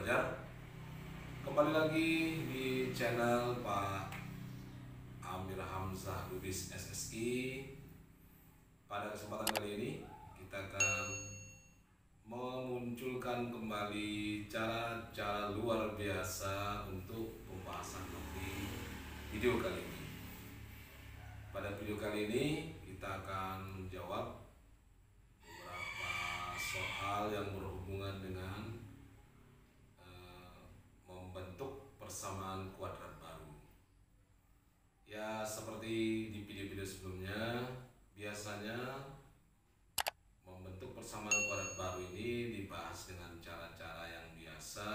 Belajar. Kembali lagi di channel Pak Amir Hamzah Lubis SSI. Pada kesempatan kali ini kita akan memunculkan kembali cara-cara luar biasa untuk pembahasan topik video kali ini. Pada video kali ini kita akan menjawab beberapa soal yang berhubungan dengan membentuk persamaan kuadrat baru. Ya, seperti di video-video sebelumnya, biasanya membentuk persamaan kuadrat baru ini dibahas dengan cara-cara yang biasa,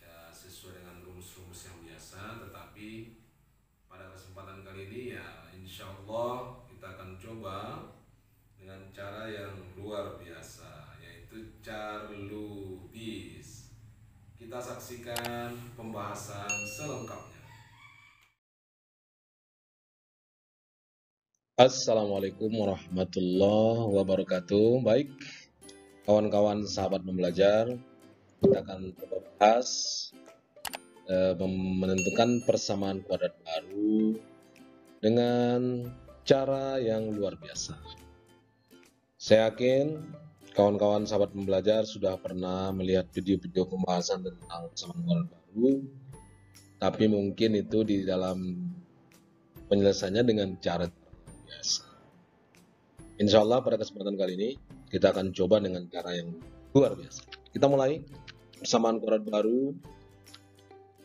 ya sesuai dengan rumus-rumus yang biasa. Tetapi pada kesempatan kali ini ya insya Allah kita akan coba dengan cara yang luar biasa, yaitu Charlubis. Kita saksikan pembahasan selengkapnya. Assalamualaikum warahmatullahi wabarakatuh. Baik, kawan-kawan sahabat pembelajar, kita akan coba bahas menentukan persamaan kuadrat baru dengan cara yang luar biasa. Saya yakin kawan-kawan sahabat pembelajar sudah pernah melihat video-video pembahasan tentang persamaan kuadrat baru, tapi mungkin itu di dalam penyelesaiannya dengan cara biasa. Insya Allah pada kesempatan kali ini kita akan coba dengan cara yang luar biasa. Kita mulai persamaan kuadrat baru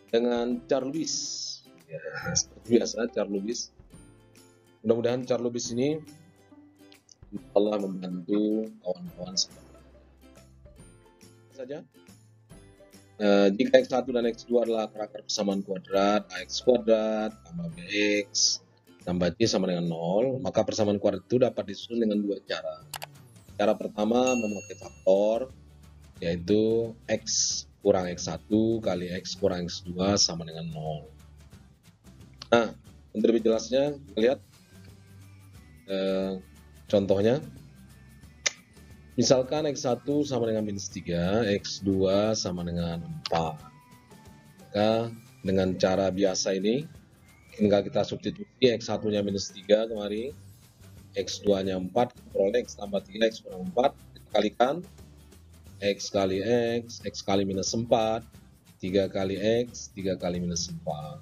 dengan Charlubis. Ya, seperti biasa Charlubis. Mudah-mudahan Charlubis ini Allah membantu kawan-kawan saja. Jika X1 dan X2 adalah akar persamaan kuadrat, AX kuadrat tambah BX tambah C sama dengan 0, maka persamaan kuadrat itu dapat disusun dengan dua cara. Cara pertama memakai faktor, yaitu X kurang X1 kali X kurang X2 sama dengan 0. Nah, untuk lebih jelasnya, kita lihat contohnya. Misalkan X1 sama dengan minus 3, X2 sama dengan 4. Maka dengan cara biasa ini, tinggal kita substitusi X1-nya minus 3 kemari, X2-nya 4, peroleh X tambah 3, X kurang 4, kita kalikan, X kali X kali minus 4, 3 kali X, 3 kali minus 4,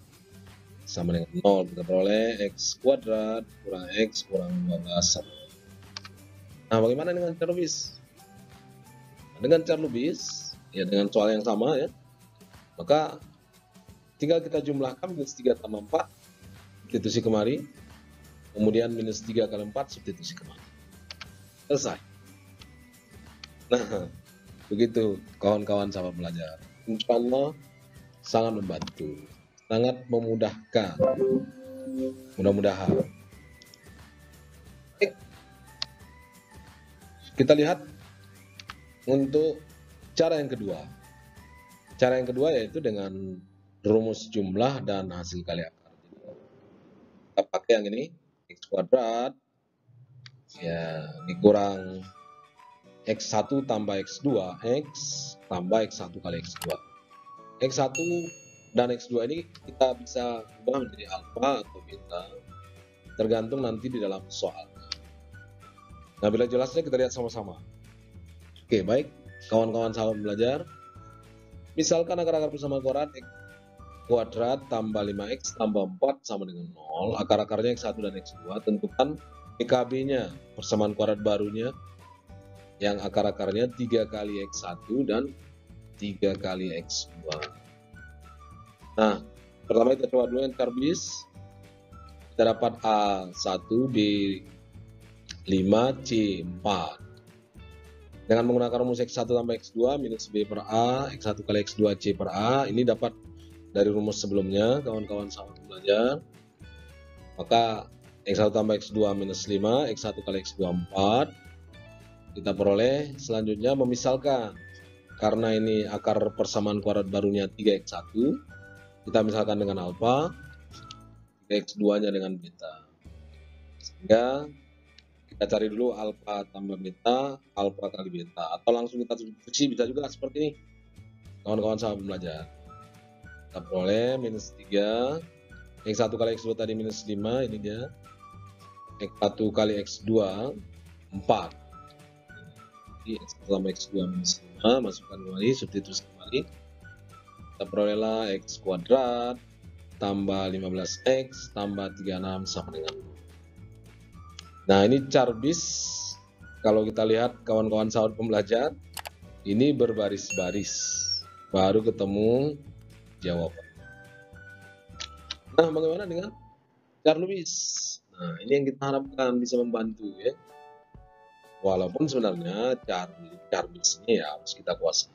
sama dengan 0, kita peroleh X kuadrat kurang X kurang 12. Nah, bagaimana dengan Charlubis? Dengan Charlubis, ya dengan soal yang sama ya, maka tinggal kita jumlahkan minus 3 tambah 4, substitusi kemari, kemudian minus 3 kali 4, substitusi kemari. Selesai. Nah, begitu kawan-kawan sahabat belajar. Insya Allah sangat membantu, sangat memudahkan. Mudah-mudahan. Kita lihat untuk cara yang kedua. Cara yang kedua yaitu dengan rumus jumlah dan hasil kali akar. Kita pakai yang ini, X kuadrat ya dikurang X1 tambah X2, X tambah X1 kali X2. X1 dan X2 ini kita bisa ubah menjadi alfa atau beta, tergantung nanti di dalam soal. Nah, bila jelasnya kita lihat sama-sama. Oke, baik kawan-kawan sahabat belajar. Misalkan akar-akar persamaan kuadrat X kuadrat tambah 5X tambah 4 sama dengan 0. Akar-akarnya X1 dan X2. Tentukan PKB-nya, persamaan kuadrat barunya, yang akar-akarnya 3 kali X1 dan 3 kali X2. Nah, pertama kita coba dulu yang Charlubis. Kita dapat A1, B5, C4. Dengan menggunakan rumus X1 tambah X2 minus B per A, X1 kali X2 C per A, ini dapat dari rumus sebelumnya, kawan-kawan sahabat belajar. Maka X1 tambah X2 minus 5, X1 kali X2 4. Kita peroleh selanjutnya memisalkan. Karena ini akar persamaan kuadrat barunya 3X1, kita misalkan dengan alfa, 3X2-nya dengan beta. Sehingga kita cari dulu alfa tambah beta, alfa kali beta, atau langsung kita substitusi bisa juga seperti ini. kawan-kawan sahabat belajar. Kita peroleh minus 3. X1 kali X2 tadi minus 5, ini dia. X1 kali X2 4. Jadi X1 tambah X2 minus 5, masukkan kembali, substitusi kembali. Kita perolehlah X kuadrat tambah 15X tambah 36 sama dengan 2. Nah, ini carbis. Kalau kita lihat kawan-kawan sahabat pembelajar, ini berbaris-baris, baru ketemu jawaban. Nah, bagaimana dengan Charlubis? Nah, ini yang kita harapkan bisa membantu ya. Walaupun sebenarnya Charlubis ini ya harus kita kuasai.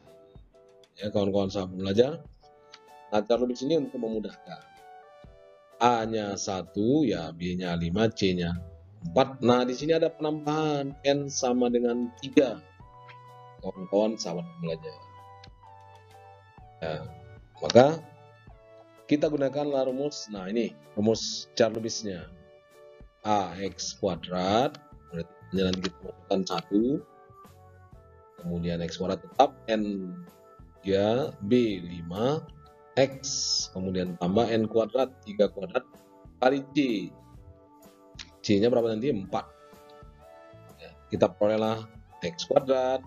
Ya, kawan-kawan sahabat belajar. Nah, Charlubis ini untuk memudahkan. A-nya 1, ya B-nya 5, C-nya 4. Nah, di sini ada penambahan N sama dengan 3. Kawan-kawan sahabat belajar. Ya, maka kita gunakanlah rumus. Nah, ini rumus Charlubisnya. AX kuadrat, berarti nanti kita masukkan 1. Kemudian X kuadrat tetap, N 3, B 5, X, kemudian tambah N kuadrat 3 kuadrat kali C. C-nya berapa nanti? 4. Ya, kita perolehlah X kuadrat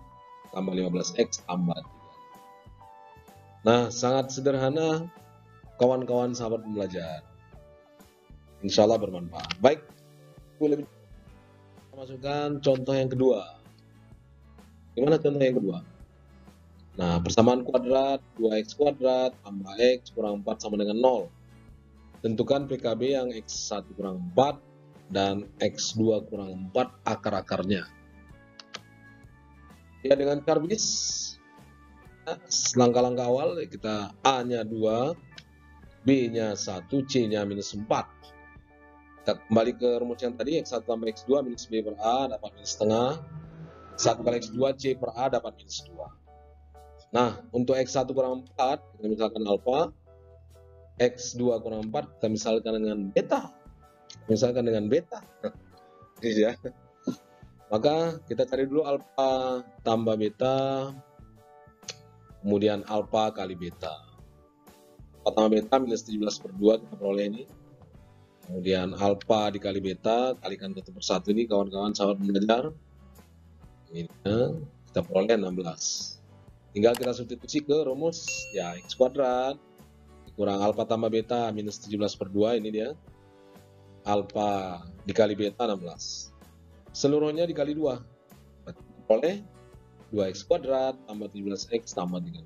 tambah 15X tambah 3. Nah, sangat sederhana kawan-kawan sahabat pembelajar. Insya Allah bermanfaat. Baik, boleh masukkan contoh yang kedua. Gimana contoh yang kedua? Nah, persamaan kuadrat 2X kuadrat tambah X kurang 4 sama dengan 0. Tentukan PKB yang X1 kurang 4 dan X2 kurang 4 akar-akarnya. Ya, dengan carbis, langkah-langkah awal kita A-nya 2, B-nya 1, C-nya minus 4. Kita kembali ke rumus yang tadi, X1 tambah X2 minus B per A dapat minus setengah. 1 kali X2 C per A dapat minus 2. Nah, untuk X1 kurang 4, kita misalkan alfa. X2 kurang 4, kita misalkan dengan beta. Misalkan dengan beta. Ya. Maka kita cari dulu alfa tambah beta. Kemudian alfa kali beta. Alfa tambah beta minus 17 per 2 kita peroleh ini. Kemudian alfa dikali beta, kalikan 1 per 1 ini kawan-kawan sahabat belajar. Ini kita peroleh 16. Tinggal kita substitusi ke rumus, ya X kuadrat kurang alfa tambah beta minus 17 per 2, ini dia. Alfa dikali beta 16. Seluruhnya dikali 2. Oleh 2X kuadrat tambah 17X tambah 32.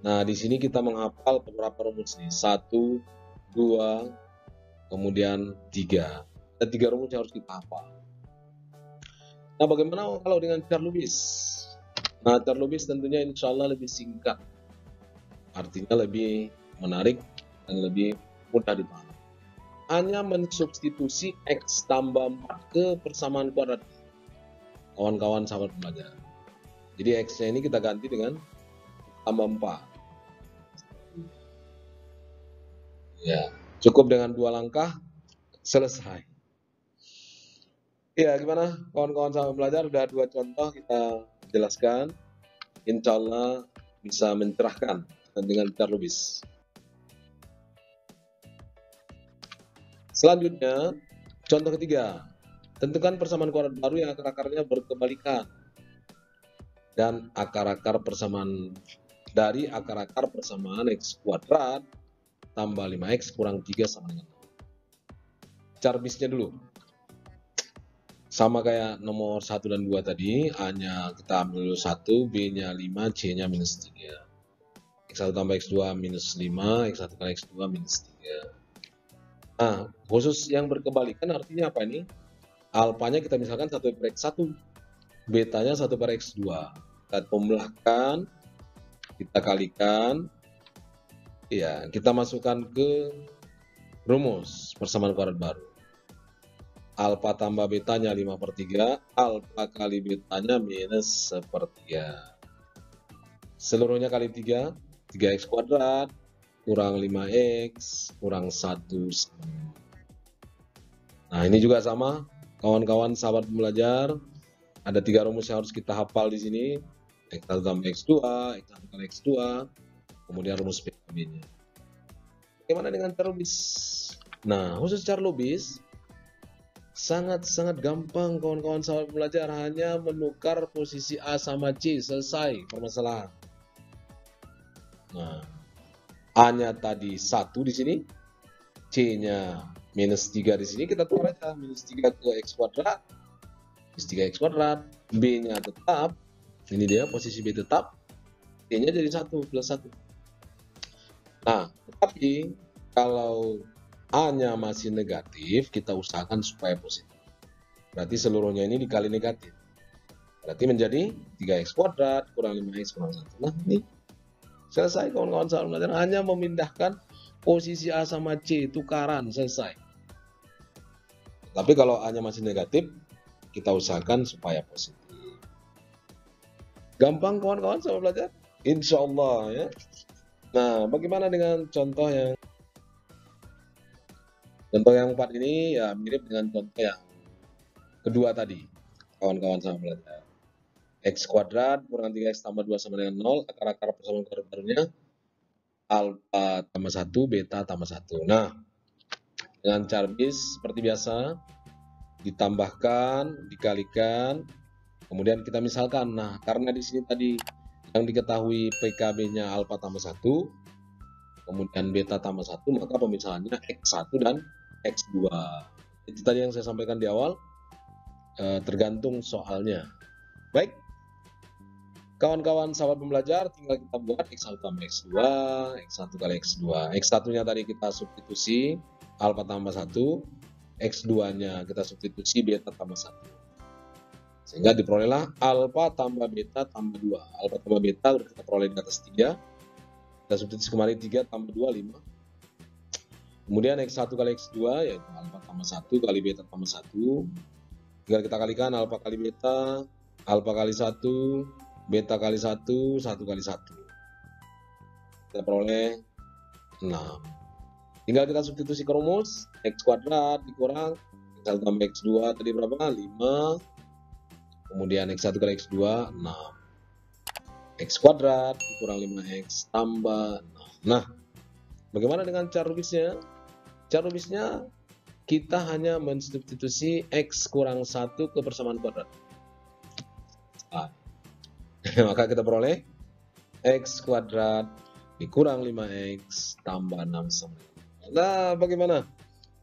Nah, di sini kita menghafal beberapa rumus nih. 1, 2, kemudian 3. Ada 3 rumus yang harus kita hafal. Nah, bagaimana kalau dengan Charlubis? Nah, Charlubis tentunya insya Allah lebih singkat. Artinya lebih menarik dan lebih mudah dipahami. Hanya mensubstitusi X tambah 4 ke persamaan kuadrat. Kawan-kawan sahabat belajar. Jadi X-nya ini kita ganti dengan tambah 4. Ya, cukup dengan 2 langkah, selesai. Ya, gimana kawan-kawan sahabat belajar? Udah 2 contoh kita jelaskan. Insya Allah bisa mencerahkan dengan Charlubis. Selanjutnya, contoh ketiga. Tentukan persamaan kuadrat baru yang akar-akarnya berkebalikan. Dan akar-akar persamaan dari akar-akar persamaan X kuadrat tambah 5X kurang 3 sama dengan 0. Carbisnya dulu. Sama kayak nomor 1 dan 2 tadi, A-nya kita ambil dulu 1, B-nya 5, C-nya minus 3. X1 tambah X2 minus 5, X1 kali X2 minus 3. Nah, khusus yang berkebalikan artinya apa ini? Alfanya kita misalkan 1 per X1, betanya 1 per X2. Kita pembelahkan, kita kalikan, ya, kita masukkan ke rumus persamaan kuadrat baru. Alfa tambah betanya 5 per 3, alfa kali betanya minus 1/3. Seluruhnya kali 3, 3X kuadrat kurang 5X kurang 1. Nah, ini juga sama, kawan-kawan sahabat belajar. Ada 3 rumus yang harus kita hafal di sini. X1 tambah X2, X1 kali X2, kemudian rumus PKB-nya. Bagaimana dengan cara lubis? Nah, khusus cara lubis, sangat-sangat gampang kawan-kawan sahabat belajar, hanya menukar posisi A sama C, selesai permasalahan. Nah, A-nya tadi 1 di sini, C-nya minus 3 di sini, kita tukar aja, minus 3 ke X kuadrat, minus 3X kuadrat, B-nya tetap, ini dia posisi B tetap, C-nya jadi 1 plus 1. Nah, tetapi kalau A-nya masih negatif, kita usahakan supaya positif. Berarti seluruhnya ini dikali negatif. Berarti menjadi 3X kuadrat kurang 5X kurang 1. Nah, ini selesai kawan-kawan sahabat belajar. Hanya memindahkan posisi A sama C, tukaran, selesai. Tapi kalau A-nya masih negatif, kita usahakan supaya positif. Gampang kawan-kawan sahabat belajar? Insya Allah ya. Nah, bagaimana dengan contoh yang 4 ini? Ya mirip dengan contoh yang kedua tadi, kawan-kawan sahabat belajar. X kuadrat kurang 3X tambah 2 sama dengan 0, akar-akar persamaan kuadrat barunya alfa tambah 1, beta tambah 1. Nah, dengan cara bis seperti biasa, ditambahkan, dikalikan, kemudian kita misalkan. Nah, karena di sini tadi yang diketahui PKB-nya alfa tambah 1, kemudian beta tambah 1, maka pemisahannya X1 dan X2. Itu tadi yang saya sampaikan di awal, tergantung soalnya. Baik, kawan-kawan sahabat pembelajar, tinggal kita buat X1 tambah X2, X1 kali X2. X1-nya tadi kita substitusi, alfa tambah 1, X2-nya kita substitusi, beta tambah 1. Sehingga diperolehlah alfa tambah beta tambah 2. Alfa tambah beta udah kita peroleh di atas 3. Kita substitusi kembali 3 tambah 2, 5. Kemudian X1 kali X2 yaitu alfa tambah 1 kali beta tambah 1. Tinggal kita kalikan alfa kali beta, alfa kali 1, beta kali 1, 1 kali 1. Kita peroleh 6. Tinggal kita substitusi ke rumus, X kuadrat dikurang X1 tambah X2 tadi berapa? 5. Kemudian X1 kali X2, 6. X kuadrat dikurang 5X tambah 6. Nah, bagaimana dengan cara rubisnya? Cara rubisnya kita hanya mensubstitusi X kurang 1 ke persamaan kuadrat. Nah, maka kita peroleh X kuadrat dikurang 5X tambah 6 sama. Nah, bagaimana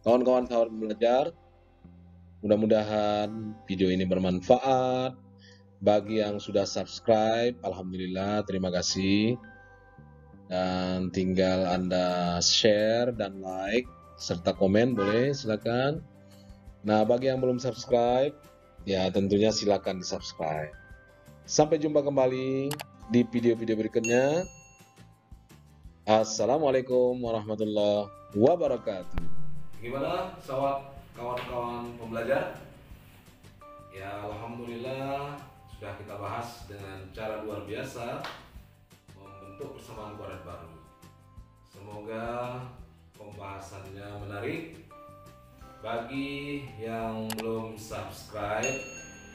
kawan-kawan sahabat belajar? Mudah-mudahan video ini bermanfaat. Bagi yang sudah subscribe, alhamdulillah, terima kasih. Dan tinggal Anda share dan like serta komen, boleh silakan. Nah, bagi yang belum subscribe, ya tentunya silakan di subscribe. Sampai jumpa kembali di video-video berikutnya. Assalamualaikum warahmatullahi wabarakatuh. Gimana sahabat kawan-kawan pembelajar? Ya, alhamdulillah sudah kita bahas dengan cara luar biasa membentuk persamaan kuadrat baru. Semoga pembahasannya menarik. Bagi yang belum subscribe,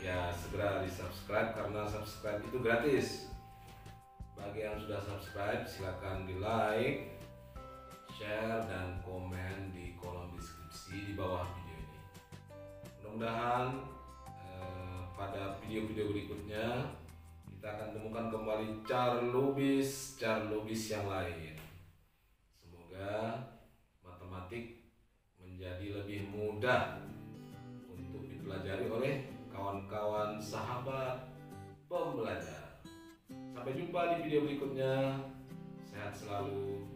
ya segera di subscribe karena subscribe itu gratis. Bagi yang sudah subscribe, silakan di like, share, dan komen di kolom deskripsi di bawah video ini. Mudah-mudahan pada video-video berikutnya kita akan temukan kembali cara lubis yang lain. Semoga matematik menjadi lebih mudah untuk dipelajari oleh kawan-kawan sahabat pembelajar. Sampai jumpa di video berikutnya. Sehat selalu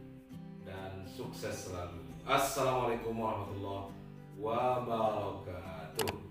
dan sukses selalu. Assalamualaikum warahmatullahi wabarakatuh.